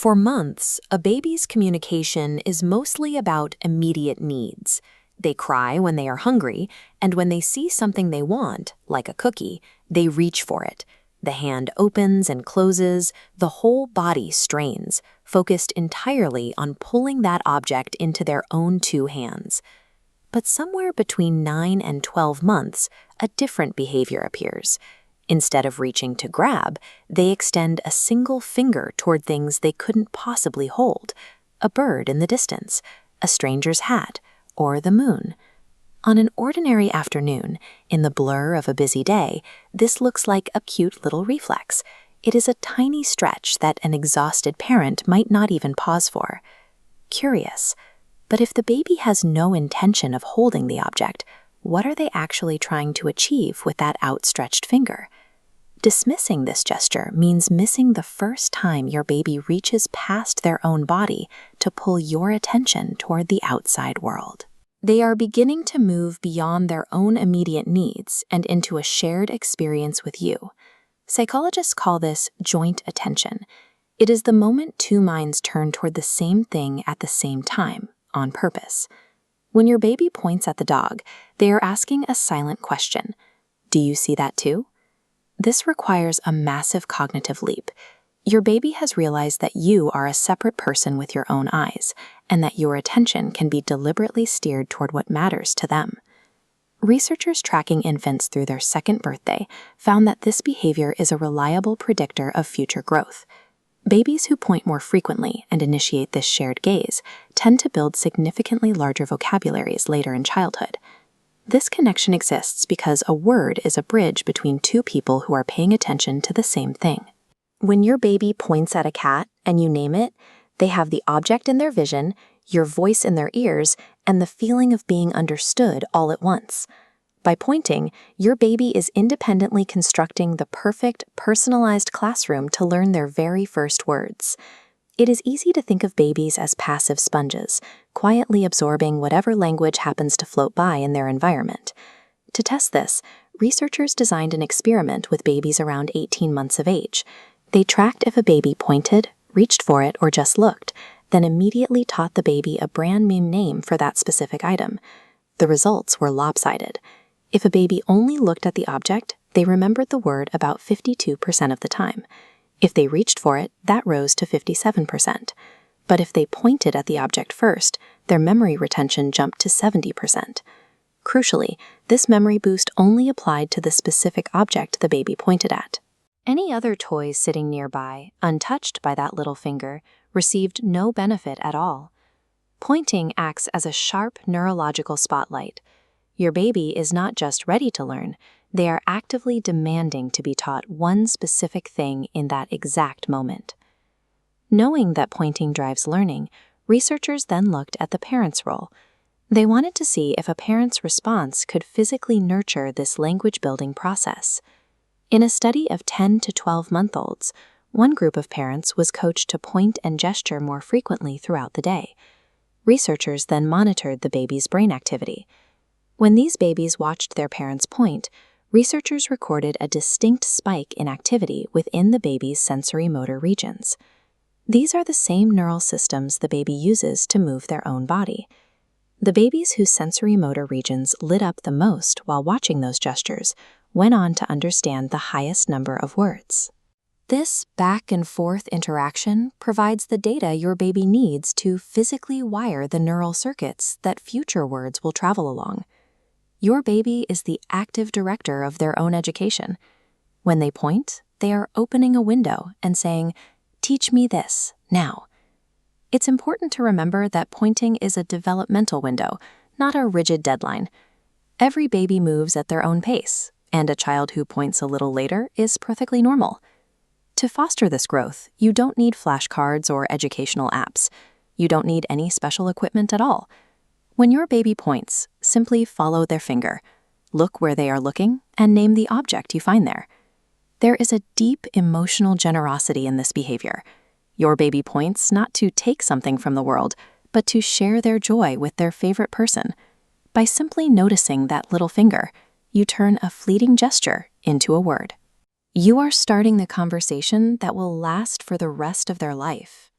For months, a baby's communication is mostly about immediate needs. They cry when they are hungry, and when they see something they want, like a cookie, they reach for it. The hand opens and closes, the whole body strains, focused entirely on pulling that object into their own two hands. But somewhere between 9 and 12 months, a different behavior appears. Instead of reaching to grab, they extend a single finger toward things they couldn't possibly hold: a bird in the distance, a stranger's hat, or the moon. On an ordinary afternoon, in the blur of a busy day, this looks like a cute little reflex. It is a tiny stretch that an exhausted parent might not even pause for. Curious, but if the baby has no intention of holding the object, what are they actually trying to achieve with that outstretched finger? Dismissing this gesture means missing the first time your baby reaches past their own body to pull your attention toward the outside world. They are beginning to move beyond their own immediate needs and into a shared experience with you. Psychologists call this joint attention. It is the moment two minds turn toward the same thing at the same time, on purpose. When your baby points at the dog, they are asking a silent question. Do you see that too? This requires a massive cognitive leap. Your baby has realized that you are a separate person with your own eyes, and that your attention can be deliberately steered toward what matters to them. Researchers tracking infants through their second birthday found that this behavior is a reliable predictor of future growth. Babies who point more frequently and initiate this shared gaze tend to build significantly larger vocabularies later in childhood. This connection exists because a word is a bridge between two people who are paying attention to the same thing. When your baby points at a cat and you name it, they have the object in their vision, your voice in their ears, and the feeling of being understood all at once. By pointing, your baby is independently constructing the perfect, personalized classroom to learn their very first words. It is easy to think of babies as passive sponges, quietly absorbing whatever language happens to float by in their environment. To test this, researchers designed an experiment with babies around 18 months of age. They tracked if a baby pointed, reached for it, or just looked, then immediately taught the baby a brand new name for that specific item. The results were lopsided. If a baby only looked at the object, they remembered the word about 52% of the time. If they reached for it, that rose to 57%. But if they pointed at the object first, their memory retention jumped to 70%. Crucially, this memory boost only applied to the specific object the baby pointed at. Any other toys sitting nearby, untouched by that little finger, received no benefit at all. Pointing acts as a sharp neurological spotlight. Your baby is not just ready to learn, they are actively demanding to be taught one specific thing in that exact moment. Knowing that pointing drives learning, researchers then looked at the parent's role. They wanted to see if a parent's response could physically nurture this language-building process. In a study of 10 to 12-month-olds, one group of parents was coached to point and gesture more frequently throughout the day. Researchers then monitored the baby's brain activity. When these babies watched their parents point, researchers recorded a distinct spike in activity within the baby's sensory motor regions. These are the same neural systems the baby uses to move their own body. The babies whose sensory motor regions lit up the most while watching those gestures went on to understand the highest number of words. This back-and-forth interaction provides the data your baby needs to physically wire the neural circuits that future words will travel along. Your baby is the active director of their own education. When they point, they are opening a window and saying, "Teach me this, now." It's important to remember that pointing is a developmental window, not a rigid deadline. Every baby moves at their own pace, and a child who points a little later is perfectly normal. To foster this growth, you don't need flashcards or educational apps. You don't need any special equipment at all. When your baby points, simply follow their finger. Look where they are looking and name the object you find there. There is a deep emotional generosity in this behavior. Your baby points not to take something from the world, but to share their joy with their favorite person. By simply noticing that little finger, you turn a fleeting gesture into a word. You are starting the conversation that will last for the rest of their life.